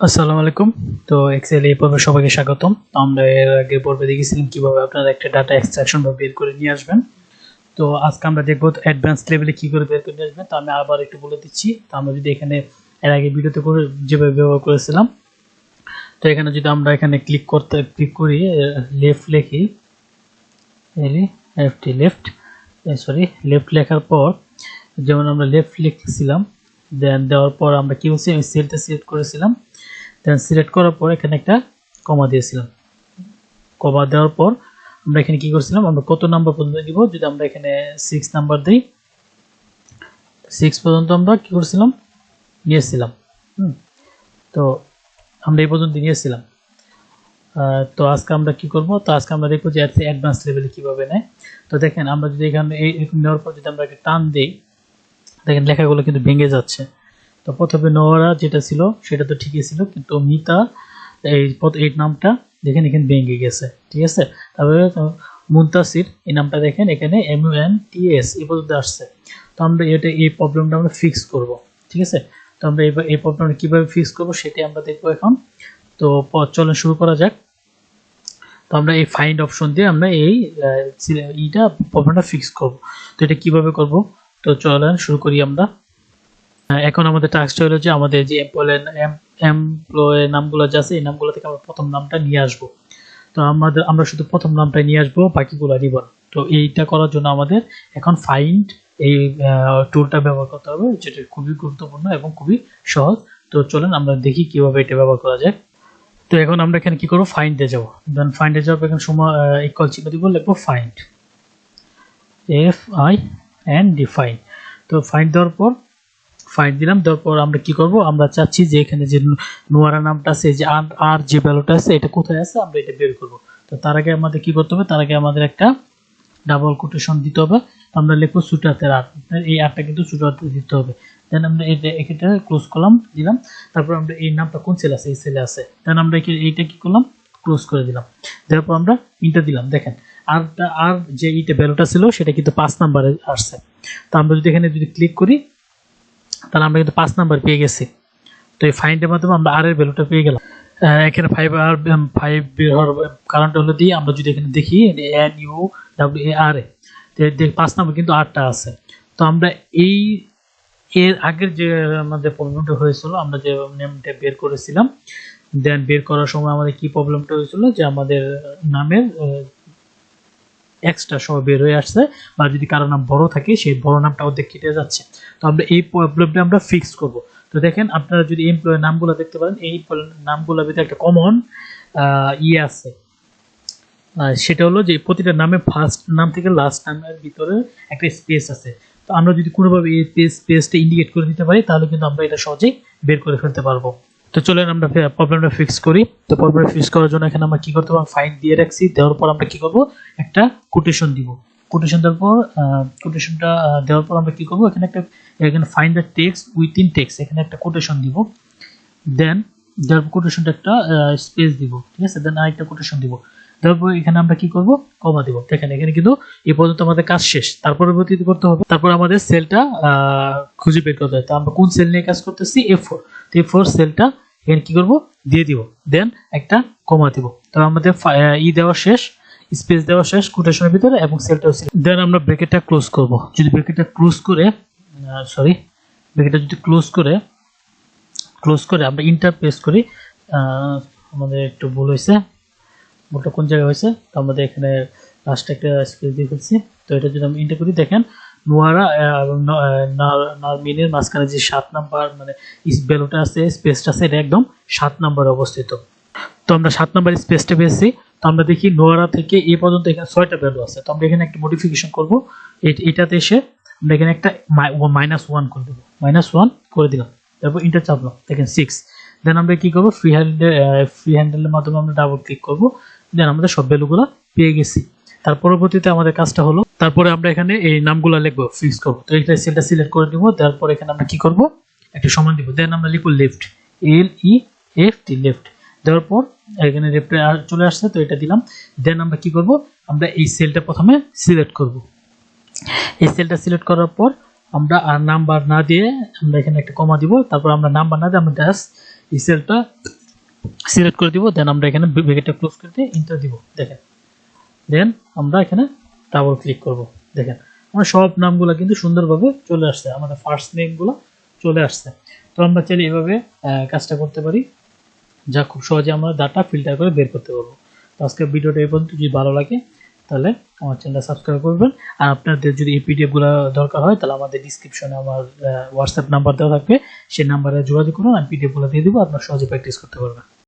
আসসালামু আলাইকুম। তো এক্সেল এই পর্বে সবাইকে স্বাগতম। তো আমরা এর আগে পর্বে দেখেছিলাম কিভাবে আপনারা একটা ডাটা এক্সট্রাকশন বা বের করে নিয়ে আসবেন। তো আজকে আমরা দেখব অ্যাডভান্স লেভেলে কি করে বের করে নিয়ে আসবেন। তো আমি আবার একটু বলে দিচ্ছি। তো আমরা যদি এখানে এর আগে ভিডিওতে করে যেভাবে ব্যবহার করেছিলাম, তো এখানে যদি আমরা এখানে ক্লিক করি, লেফট লিখি, লেফট লেখার পর যেমন আমরা লেফট লিখছিলাম, দেন দেওয়ার পর আমরা কি বলছি, আমি সেলটা সিলেক্ট করেছিলাম। দেন সিলেক্ট করার পর এখানে একটা কমা দিয়েছিলাম। কমা দেওয়ার পর আমরা এখানে কি করছিলাম, আমরা কত নাম্বার পর্যন্ত দিব, যদি আমরা এখানে 6 নাম্বার দিই, 6 পর্যন্ত আমরা কি করছিলাম, নিয়েছিলাম। তো আমরা এই পর্যন্ত নিয়েছিলাম। তো আজকে আমরা কি করব, তো আজকে আমরা দেখব যে অ্যাডভান্স লেভেলে কিভাবে নেয়। তো দেখেন আমরা যদি এখানে এরকম নেওয়ার পর যদি আমরা একটা টান দিই, দেখেন লেখাগুলো কিন্তু ভেঙে যাচ্ছে। তো প্রথমে নোরা যেটা ছিল সেটা তো ঠিকই ছিল, কিন্তু মিতা এই নামটা দেখেন এখানে ভেঙে গেছে, ঠিক আছে। তারপরে মুনতাসির এই নামটা দেখেন এখানে MUNTS এই পর্যন্ত আসছে। তো আমরা এই প্রবলেমটা আমরা ফিক্স করব, ঠিক আছে। তো আমরা এই প্রবলেমটা কিভাবে ফিক্স করব সেটাই আমরা দেখব এখন। তো চলুন শুরু করা যাক। তো আমরা এই ফাইন্ড অপশন দিয়ে আমরা এইটা প্রবলেমটা ফিক্স করব। তো এটা কিভাবে করব, তো চলেন শুরু করি আমরা। এখন আমাদের টাস্কটা হলো যে আমাদের যে এমপ্লয় নামগুলো আছে এই নামগুলো থেকে আমরা প্রথম নামটা নিয়ে আসব। তো আমরা শুধু প্রথম নামটাই নিয়ে আসবো, বাকিগুলো নিব না। তো এইটা করার জন্য আমাদের এখন ফাইন্ড এই টুলটা ব্যবহার করতে হবে, যেটা খুবই গুরুত্বপূর্ণ এবং খুবই সহজ। তো চলেন আমরা দেখি কিভাবে এটা ব্যবহার করা যায়। তো এখন আমরা এখানে কি করবো, ফাইন্ডে যাব। দেন ফাইন্ডে যাবো, এখানে সময় ইকুয়াল চিহ্ন দিব, লিখবো ফাইন্ড, FIND ফাইন্ড। তো ফাইন্ড দেওয়ার পর ফাইন্ড দিলাম, দেওয়ার পর আমরা কি করব, আমরা চাচ্ছি যে এখানে যে নোয়ারা নামটা আছে, যে আর যে ভ্যালুটা আছে এটা কোথায় আছে আমরা এটা বের করব। তো তার আগে আমাদের কি করতে হবে, তার আগে আমাদের একটা ডাবল কোটেশন দিতে হবে। আমরা লিখবো ছোট হাতের আর, এই আরটা কিন্তু ছোট হাতে দিতে হবে। দেন আমরা এটা ক্লোজ করলাম, দিলাম। তারপর আমরা এই নামটা কোন সেল আছে, এই সেলে আছে। দেন আমরা এইটা কি করলাম, ক্লোজ করে দিলাম। দেওয়ার পর আমরা ইন্টার দিলাম। দেখেন আর যে এইটা ভ্যালুটা ছিল সেটা কিন্তু 5 নম্বরে আসছে। তো আমরা যদি এখানে ক্লিক করি, তাহলে আমরা কিন্তু 5 নাম্বার পেয়ে গেছি। তো এই ফাইন্ডের মাধ্যমে আমরা আর এর ভ্যালুটা পেয়ে গেলাম। এখানে 5 বের হওয়ার কারণটা হলো দিয়ে আমরা যদি এখানে দেখি NUWAR, 5 নাম্বার কিন্তু 8টা আছে। তো আমরা এর আগের যে আমাদের প্রবলেমটা হয়েছিল, আমরা যে নেমটা বের করেছিলাম, দেন বের করার সময় আমাদের কি প্রবলেমটা হয়েছিল, যে আমাদের নামের এক্সট্রা সহ বের হয়ে আসছে, বা যদি কারো নাম বড় থাকে সেই বড় নামটা অর্ধেক কেটে যাচ্ছে। তো আমরা এই প্রবলেমটা আমরা ফিক্স করব। তো দেখেন আপনারা যদি এমপ্লয় নামগুলো দেখতে পারেন, এই নামগুলোর ভিতরে একটা কমন আছে, সেটা হলো যে প্রতিটা নামে ফার্স্ট নাম থেকে লাস্ট নামের ভিতরে একটা স্পেস আছে। তো আমরা যদি কোনোভাবে এই স্পেসটা ইন্ডিকেট করে দিতে পারি, তাহলে কিন্তু আমরা এটা সহজেই বের করে ফেলতে পারবো। তো চলেন আমরা প্রবলেমটা ফিক্স করি। তো প্রবলেমটা ফিক্স করার জন্য এখানে আমরা কি করতে পারবো, ফাইন্ড দিয়ে রাখছি। দেওয়ার পর আমরা কি করব, একটা কোটেশন দিব। কোটেশন দেওয়ার পর কোটেশনটা দেওয়ার পর আমরা কি করব, এখানে find the text within text, এখানে একটা কোটেশন দিব। দেন দেওয়ার কোটেশনটা একটা স্পেস দিব, ঠিক আছে। দেন আরেকটা কোটেশন দিব। তারপর এখানে আমরা কি করব, কমা দিব। দেখেন এখানে কিন্তু এই পর্যন্ত আমাদের কাজ শেষ। তারপর পরবর্তীতে করতে হবে, তারপর আমাদের সেলটা খুঁজে বের করতে হবে। তো আমরা কোন সেল নিয়ে কাজ করতেছি, A4। তো A4 সেলটা এখানে কি করব, দিয়ে দিব। দেন একটা কমা দিব। তো আমাদের দেওয়া শেষ, স্পেস দেওয়া শেষ কোটেশনের ভিতরে, এবং সেলটাও ছিল। দেন আমরা ব্র্যাকেটটা ক্লোজ করব। যদি ব্র্যাকেটটা ক্লোজ করে ব্র্যাকেটটা যদি ক্লোজ করে আমরা ইন্টার প্রেস করি, আমাদের একটু ভুল হয়েছে, ভুলটা কোন জায়গায় হয়েছে। তো আমাদের এখানে লাস্টে একটা স্পেস দিয়ে ফেলছি। তো এটা যদি আমি ইন্টার করি, দেখেন নোয়ারা এবং নারমিনের মাঝখানে যে 7 নাম্বার মানে ভ্যালুটা আছে, স্পেসটা আছে, এটা একদম 7 নম্বরে অবস্থিত। তো আমরা 7 নাম্বার স্পেসটা পেয়েছি। তো আমরা দেখি নোয়ারা থেকে এই পর্যন্ত এখানে 6টা ভ্যালু আছে। তো আমরা এখানে একটা মডিফিকেশন করব, এটাতে এসে আমরা এখানে একটা -1 করে দেবো, -1 করে দিলাম। তারপর ইন্টার চাপলাম, দেখেন 6। দেন আমরা কি করবো, ফ্রি হ্যান্ডেলের মাধ্যমে আমরা ডাবল ক্লিক করব। দেন আমাদের সব ভ্যালুগুলো পেয়ে গেছি। তার পরবর্তীতে আমাদের কাজটা হলো, তারপরে আমরা এখানে এই নামগুলো লিখবো, ফিক্স করবো। তো এইটা সেলটা সিলেক্ট করে দিব। তারপর এখানে আমরা কি করব, একটা সমান দিব। দেন আমরা লিখবো লেফট, LEFT, লেফট। দেওয়ার পর এখানে চলে আসছে, তো এটা দিলাম। দেন আমরা কি করব, আমরা এই সেলটা প্রথমে সিলেক্ট করব। এই সেলটা সিলেক্ট করার পর আমরা আর নাম্বার না দিয়ে আমরা এখানে একটা কমা দিব। তারপর আমরা নাম্বার না দিয়ে আমরা জাস্ট এই সেলটা সিলেক্ট করে দিব, দেন আমরা এখানে ব্র্যাকেটটা ক্লোজ করে দিয়ে এন্টার দিব। দেখেন, দেন আমরা এখানে ডাবল ক্লিক করব। দেখেন আমার সব নামগুলো কিন্তু সুন্দরভাবে চলে আসছে, আমাদের ফার্স্ট নেমগুলো চলে আসছে। তো আমরা চাইলে এভাবে কাজটা করতে পারি, যা খুব সহজে আমরা ডাটা ফিল্টার করে বের করতে পারবো। তো আজকের ভিডিওটা এই পর্যন্ত, যদি ভালো লাগে তাহলে আমার চ্যানেলটা সাবস্ক্রাইব করবেন। আর আপনাদের যদি এই পিডিএফগুলো দরকার হয় তাহলে আমাদের ডিসক্রিপশনে আমার হোয়াটসঅ্যাপ নাম্বার দেওয়া থাকবে, সেই নাম্বারে যোগাযোগ করুন, আমি পিডিএফগুলো দিয়ে দেবো, আপনারা সহজে প্র্যাকটিস করতে পারবেন।